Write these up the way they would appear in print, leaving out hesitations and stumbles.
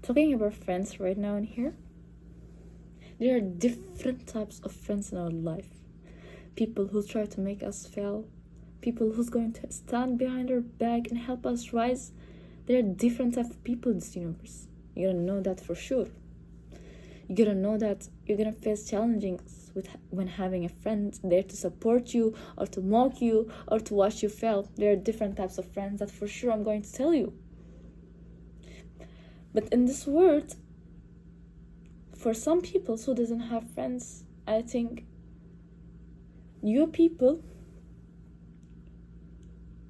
talking about friends right now in here, there are different types of friends in our life. People who try to make us fail, people who's going to stand behind our back and help us rise. There are different types of people in this universe. You gotta know that for sure. You gotta know that you're gonna face challenges when having a friend there to support you or to mock you or to watch you fail. There are different types of friends that for sure I'm going to tell you. But in this world, for some people who doesn't have friends, I think your people,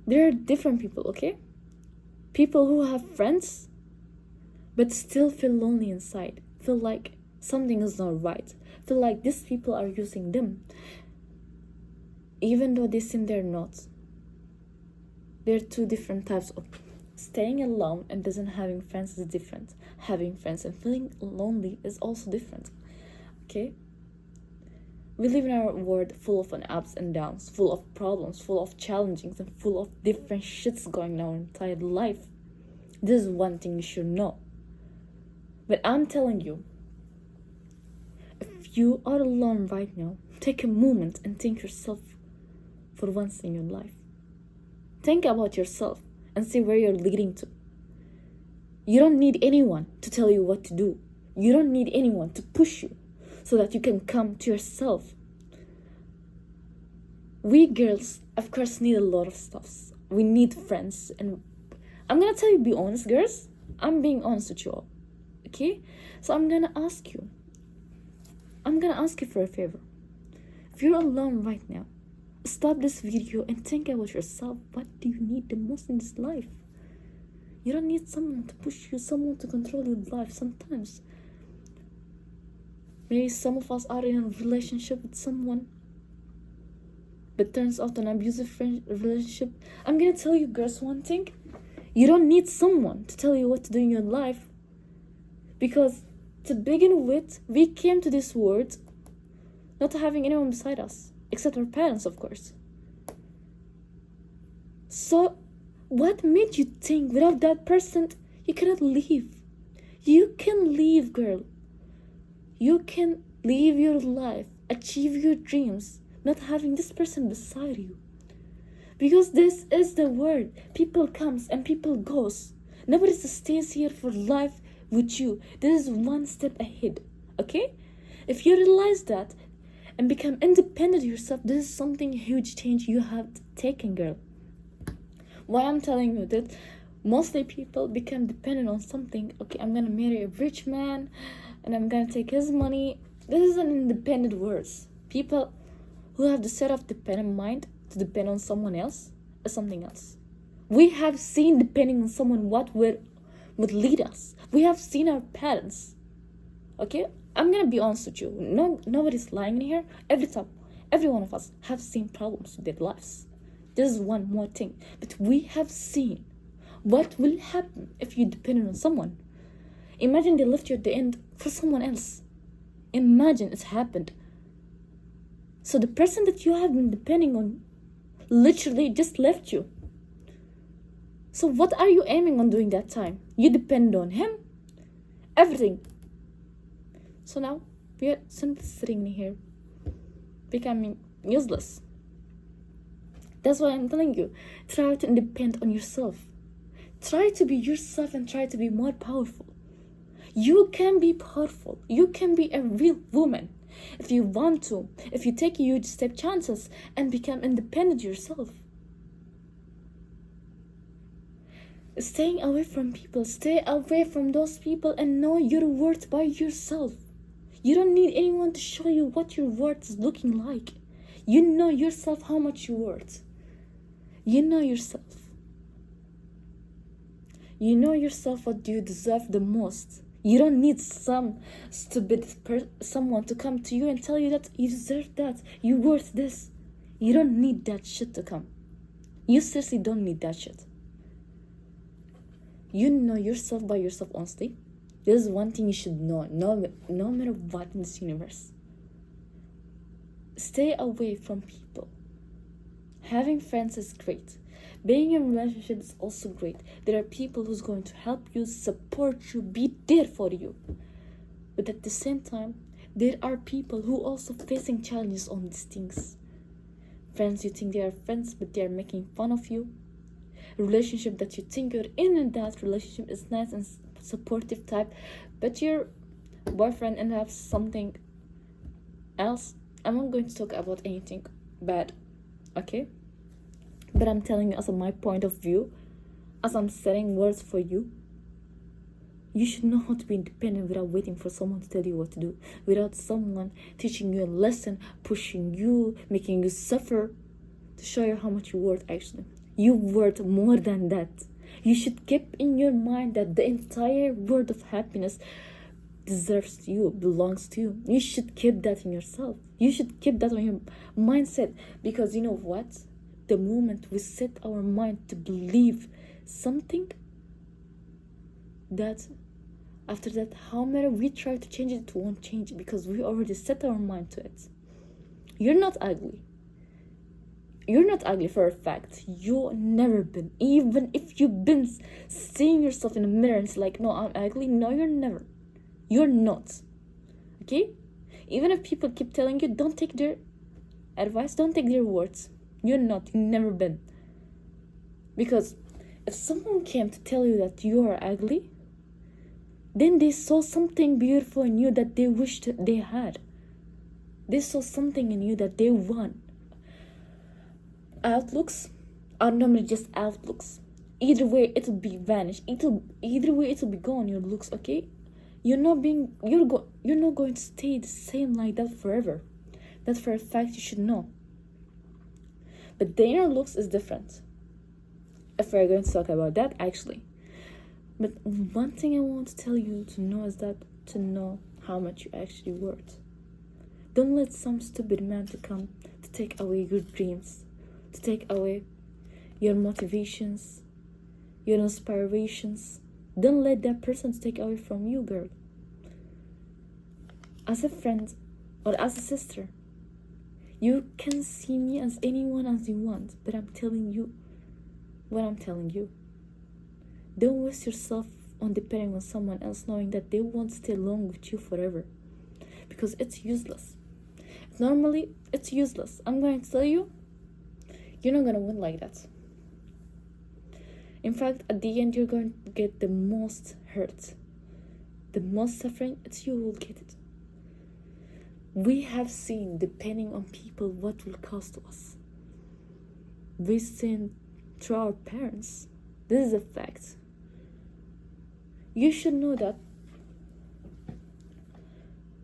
there are different people, okay? People who have friends but still feel lonely inside, feel like something is not right, feel like these people are using them, even though they seem they're not. There are two different types of staying alone and doesn't having friends is different. Having friends and feeling lonely is also different. Okay? We live in a world full of ups and downs, full of problems, full of challenges, and full of different shits going on in entire life. This is one thing you should know. But I'm telling you, if you are alone right now, take a moment and think yourself for once in your life. Think about yourself and see where you're leading to. You don't need anyone to tell you what to do. You don't need anyone to push you so that you can come to yourself. We girls, of course, need a lot of stuff. We need friends. And I'm gonna tell you, be honest, girls. I'm being honest with you all. Okay? So I'm gonna ask you for a favor. If you're alone right now, stop this video and think about yourself. What do you need the most in this life? You don't need someone to push you, someone to control your life sometimes. Maybe some of us are in a relationship with someone, but turns out an abusive relationship. I'm gonna tell you girls one thing. You don't need someone to tell you what to do in your life. Because to begin with, we came to this world not having anyone beside us, except our parents, of course. So, what made you think without that person you cannot leave? You can leave, girl. You can live your life, achieve your dreams, not having this person beside you. Because this is the world. People comes and people goes. Nobody stays here for life with you. This is one step ahead, okay? If you realize that and become independent yourself, this is something huge change you have taken, girl. Why I'm telling you that mostly people become dependent on something. Okay, I'm gonna marry a rich man and I'm gonna take his money. This is an independent words. People who have the set of dependent mind to depend on someone else is something else. We have seen depending on someone what would lead us. We have seen our parents. Okay, I'm gonna be honest with you. Nobody's lying in here. Every one of us have seen problems with their lives. This is one more thing. But we have seen what will happen if you depend on someone. Imagine they left you at the end for someone else. Imagine it's happened. So the person that you have been depending on literally just left you. So what are you aiming on doing that time? You depend on him. Everything. So now we are simply sitting here becoming useless. That's why I'm telling you, try to depend on yourself. Try to be yourself and try to be more powerful. You can be powerful. You can be a real woman if you want to. If you take huge step chances and become independent yourself. Staying away from people. Stay away from those people and know your worth by yourself. You don't need anyone to show you what your worth is looking like. You know yourself how much you're worth. You know yourself. You know yourself what you deserve the most. You don't need some stupid someone to come to you and tell you that you deserve that. You're worth this. You don't need that shit to come. You seriously don't need that shit. You know yourself by yourself, honestly. This is one thing you should know, no matter what in this universe. Stay away from people. Having friends is great, Being in a relationship is also great. There are people who's going to help you, support you, be there for you. But at the same time, there are people who also facing challenges on these things. Friends you think they are friends, but they are making fun of you. Relationship that you think you're in, and that relationship is nice and supportive type, but your boyfriend ends up something else. I'm not going to talk about anything bad, okay? But I'm telling you as my point of view, as I'm setting words for you. You should know how to be independent without waiting for someone to tell you what to do, without someone teaching you a lesson, pushing you, making you suffer, to show you how much you're worth. Actually, you're worth more than that. You should keep in your mind that the entire world of happiness deserves you, belongs to you. You should keep that in yourself. You should keep that on your mindset, because you know what? The moment we set our mind to believe something, that after that, how matter we try to change it won't change, because we already set our mind to it. You're not ugly. You're not ugly for a fact. You never been. Even if you've been seeing yourself in the mirror and it's like, no, I'm ugly. No, you're never. You're not. Okay? Even if people keep telling you, don't take their advice, don't take their words. You're not. You've never been. Because if someone came to tell you that you are ugly, then they saw something beautiful in you that they wished they had. They saw something in you that they want. Outlooks are normally just outlooks. Either way, it'll be vanished. Either way, it'll be gone. Your looks, okay? You're not going to stay the same like that forever. That's for a fact you should know. But the inner looks is different. If we're going to talk about that, actually. But one thing I want to tell you to know is that to know how much you actually worth. Don't let some stupid man to come to take away your dreams, to take away your motivations, your inspirations. Don't let that person take away from you, girl. As a friend or as a sister, you can see me as anyone as you want, but I'm telling you what I'm telling you. Don't waste yourself on depending on someone else, knowing that they won't stay long with you forever, because it's useless. Normally, it's useless. I'm going to tell you, you're not going to win like that. In fact, at the end, you're going to get the most hurt, the most suffering. It's you who will get it. We have seen, depending on people, what will cost us. We've seen through our parents. This is a fact. You should know that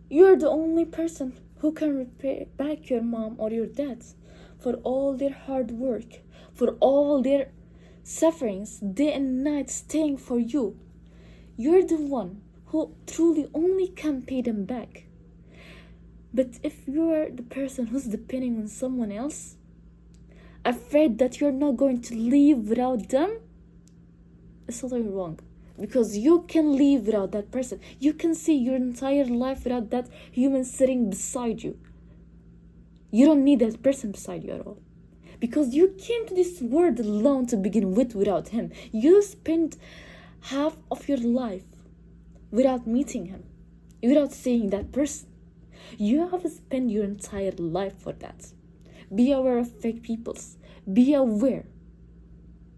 you're the only person who can repay back your mom or your dad for all their hard work, for all their sufferings, day and night staying for you. You're the one who truly only can pay them back. But if you're the person who's depending on someone else, afraid that you're not going to leave without them, it's totally wrong. Because you can live without that person. You can see your entire life without that human sitting beside you. You don't need that person beside you at all. Because you came to this world alone to begin with without him. You spent half of your life without meeting him, without seeing that person. You have spent your entire life for that. Be aware of fake peoples. Be aware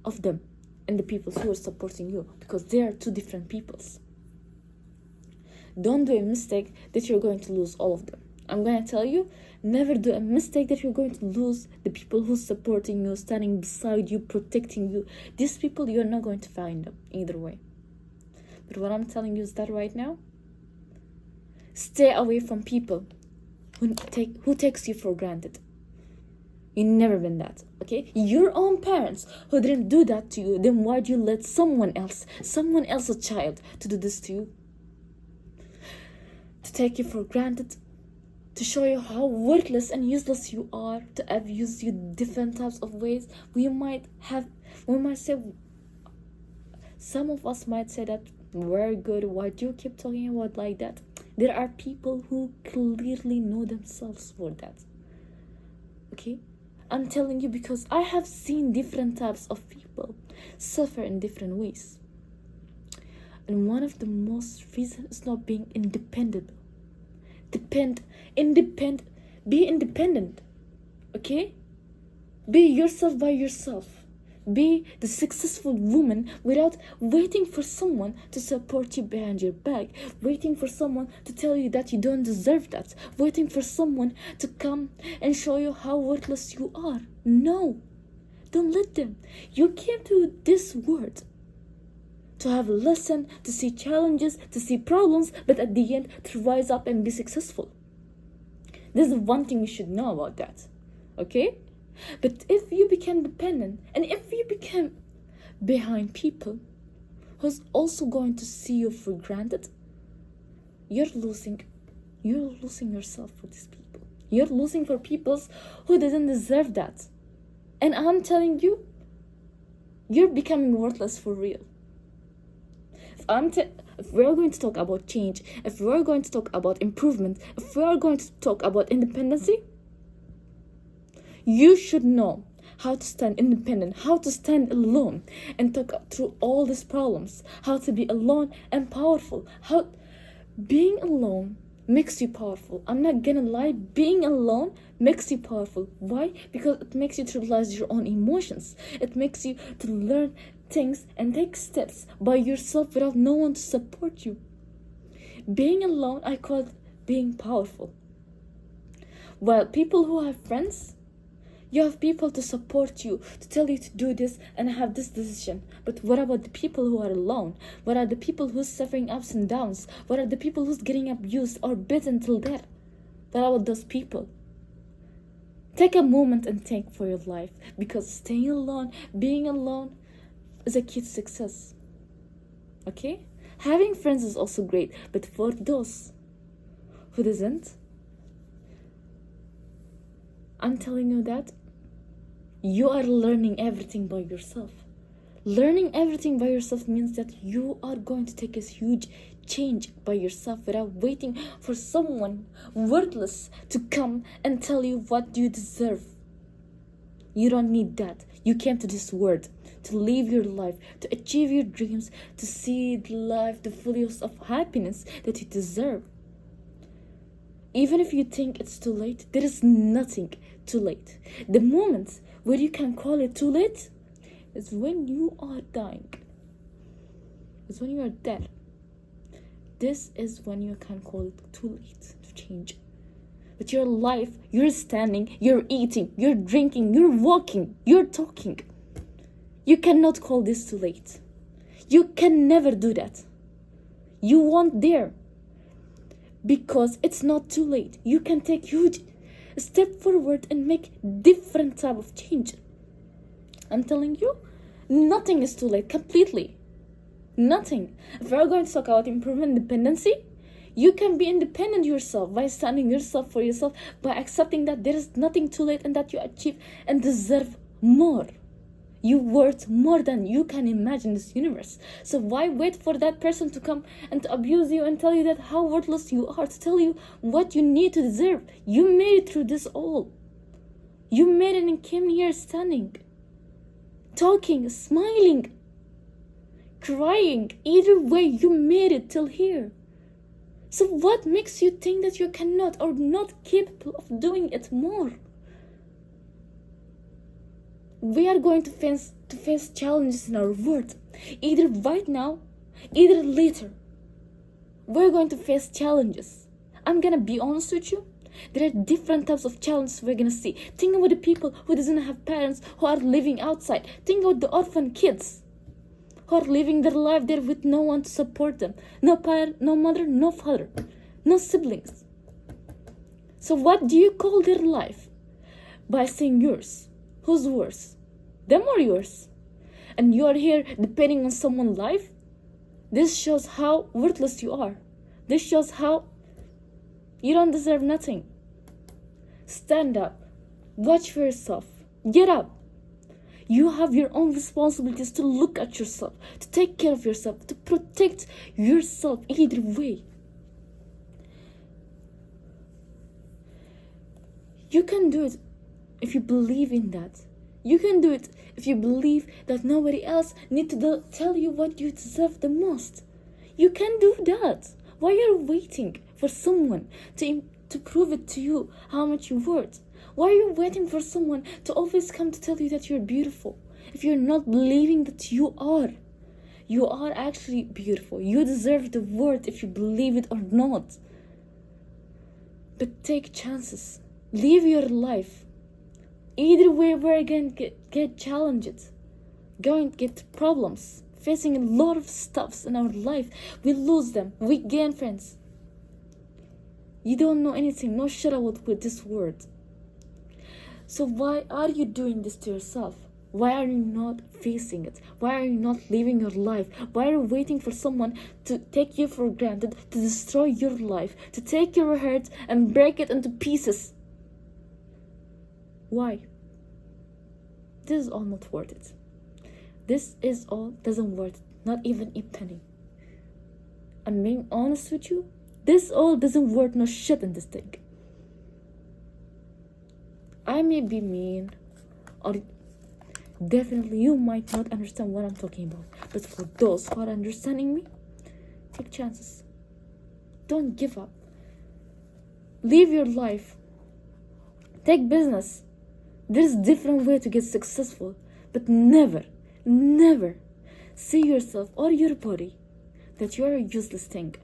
of them and the people who are supporting you, because they are two different peoples. Don't do a mistake that you're going to lose all of them. I'm going to tell you, never do a mistake that you're going to lose the people who are supporting you, standing beside you, protecting you. These people, you're not going to find them either way. But what I'm telling you is that right now, stay away from people who takes you for granted. You've never been that, okay? Your own parents who didn't do that to you, then why'd you let someone else's child, to do this to you? To take you for granted, to show you how worthless and useless you are, to abuse you different types of ways. Some of us might say that, very good, why do you keep talking about like that? There are people who clearly know themselves for that, okay? I'm telling you because I have seen different types of people suffer in different ways. And one of the most reasons is not being independent. Be independent. Okay? Be yourself by yourself. Be the successful woman without waiting for someone to support you behind your back, waiting for someone to tell you that you don't deserve that, waiting for someone to come and show you how worthless you are. No, don't let them. You came to this world to have a lesson, to see challenges, to see problems, but at the end to rise up and be successful. This is one thing you should know about that. Okay? But if you become dependent and if you become behind people who's also going to see you for granted, you're losing yourself for these people. You're losing for people who didn't deserve that. And I'm telling you, you're becoming worthless for real. If we're going to talk about change, if we're going to talk about improvement, if we are going to talk about independency, you should know how to stand independent, how to stand alone and talk through all these problems, how to be alone and powerful. How being alone makes you powerful. I'm not gonna lie, being alone makes you powerful. Why? Because it makes you to realize your own emotions. It makes you to learn things and take steps by yourself without no one to support you. Being alone, I call it being powerful. While people who have friends, you have people to support you, to tell you to do this and have this decision. But what about the people who are alone? What are the people who's suffering ups and downs? What are the people who's getting abused or beaten till death? What about those people? Take a moment and think for your life, because staying alone, being alone is a key to success. Okay? Having friends is also great, but for those who doesn't, I'm telling you that you are learning everything by yourself. Learning everything by yourself means that you are going to take a huge change by yourself without waiting for someone worthless to come and tell you what you deserve. You don't need that. You came to this world to live your life, to achieve your dreams, to see the life, the fullest of happiness that you deserve. Even if you think it's too late, there is nothing too late. The moment where you can call it too late is when you are dying. It's when you are dead. This is when you can call it too late to change. But your life, you're standing, you're eating, you're drinking, you're walking, you're talking. You cannot call this too late. You can never do that. You won't dare. Because it's not too late. You can take huge step forward and make different type of change. I'm telling you, nothing is too late, completely. Nothing. If we're going to talk about improvement dependency, you can be independent yourself by standing yourself for yourself, by accepting that there is nothing too late and that you achieve and deserve more. You worth more than you can imagine this universe. So why wait for that person to come and to abuse you and tell you that how worthless you are, to tell you what you need to deserve? You made it through this all. You made it and came here standing, talking, smiling, crying. Either way, you made it till here. So what makes you think that you cannot or not capable of doing it more? We are going to face challenges in our world, either right now, either later. We're going to face challenges. I'm gonna be honest with you. There are different types of challenges we're gonna see. Think about the people who doesn't have parents, who are living outside. Think about the orphan kids who are living their life there with no one to support them. No parent, no mother, no father, no siblings. So what do you call their life? By saying yours. Who's worse? Them or yours? And you are here depending on someone's life? This shows how worthless you are. This shows how you don't deserve nothing. Stand up. Watch for yourself. Get up. You have your own responsibilities to look at yourself, to take care of yourself, to protect yourself either way. You can do it if you believe in that. You can do it if you believe that nobody else needs to tell you what you deserve the most. You can do that. Why are you waiting for someone to prove it to you how much you're worth? Why are you waiting for someone to always come to tell you that you're beautiful? If you're not believing that you are actually beautiful. You deserve the worth if you believe it or not. But take chances. Live your life. Either way, we're going to get challenged. Going to get problems. Facing a lot of stuffs in our life. We lose them. We gain friends. You don't know anything. No shut up with this word. So why are you doing this to yourself? Why are you not facing it? Why are you not living your life? Why are you waiting for someone to take you for granted, to destroy your life, to take your heart and break it into pieces? Why? This is all not worth it. This is all doesn't worth it. Not even a penny. I'm being honest with you. This all doesn't worth no shit in this thing. I may be mean, or definitely you might not understand what I'm talking about. But for those who are understanding me, take chances. Don't give up. Live your life. Take business. There's different way to get successful, but never see yourself or your body that you are a useless thing.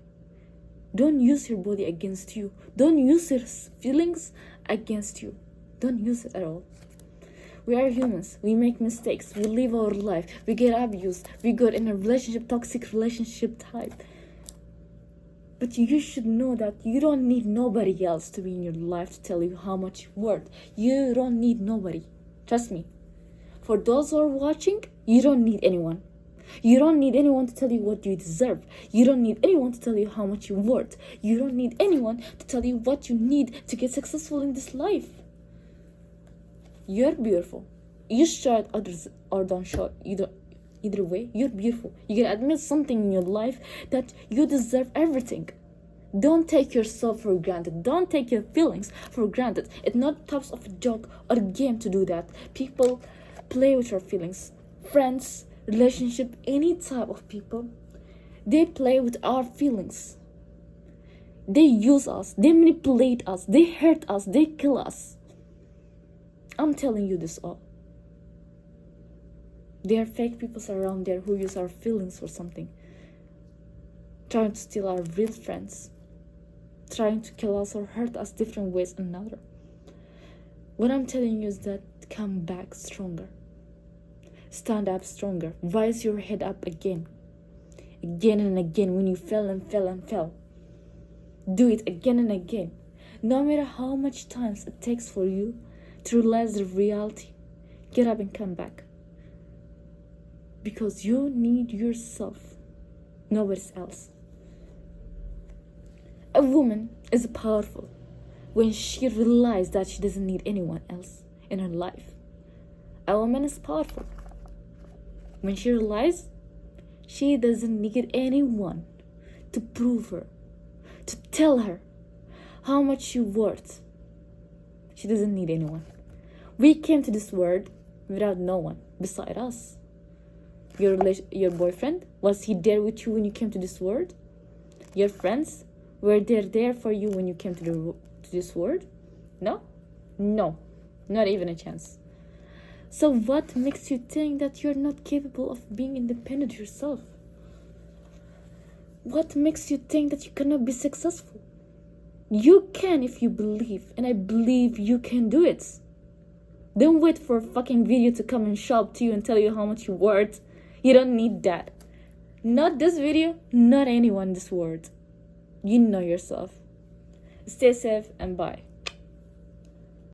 Don't use your body against you. Don't use your feelings against you. Don't use it at all. We are humans. We make mistakes. We live our life. We get abused. We got in a relationship, toxic relationship type. But you should know that you don't need nobody else to be in your life to tell you how much you're worth. You don't need nobody. Trust me. For those who are watching, you don't need anyone. You don't need anyone to tell you what you deserve. You don't need anyone to tell you how much you're worth. You don't need anyone to tell you what you need to get successful in this life. You're beautiful. You show it others or don't show it. Either way, you're beautiful. You can admit something in your life that you deserve everything. Don't take yourself for granted. Don't take your feelings for granted. It's not types of a joke or a game to do that. People play with your feelings. Friends, relationship, any type of people, they play with our feelings. They use us. They manipulate us. They hurt us. They kill us. I'm telling you this all. There are fake people around there who use our feelings for something. Trying to steal our real friends. Trying to kill us or hurt us different ways and another. What I'm telling you is that come back stronger. Stand up stronger. Rise your head up again. Again and again when you fell and fell and fell. Do it again and again. No matter how much time it takes for you to realize the reality. Get up and come back. Because you need yourself, nobody else. A woman is powerful when she realizes that she doesn't need anyone else in her life. A woman is powerful when she realizes she doesn't need anyone to prove her, to tell her how much she's worth. She doesn't need anyone. We came to this world without no one beside us. Your boyfriend, was he there with you when you came to this world? Your friends, were they there for you when you came to this world? No, not even a chance. So what makes you think that you're not capable of being independent yourself? What makes you think that you cannot be successful? You can if you believe, and I believe you can do it. Don't wait for a fucking video to come and show up to you and tell you how much you're worth. You don't need that. Not this video, not anyone in this world. You know yourself. Stay safe and bye.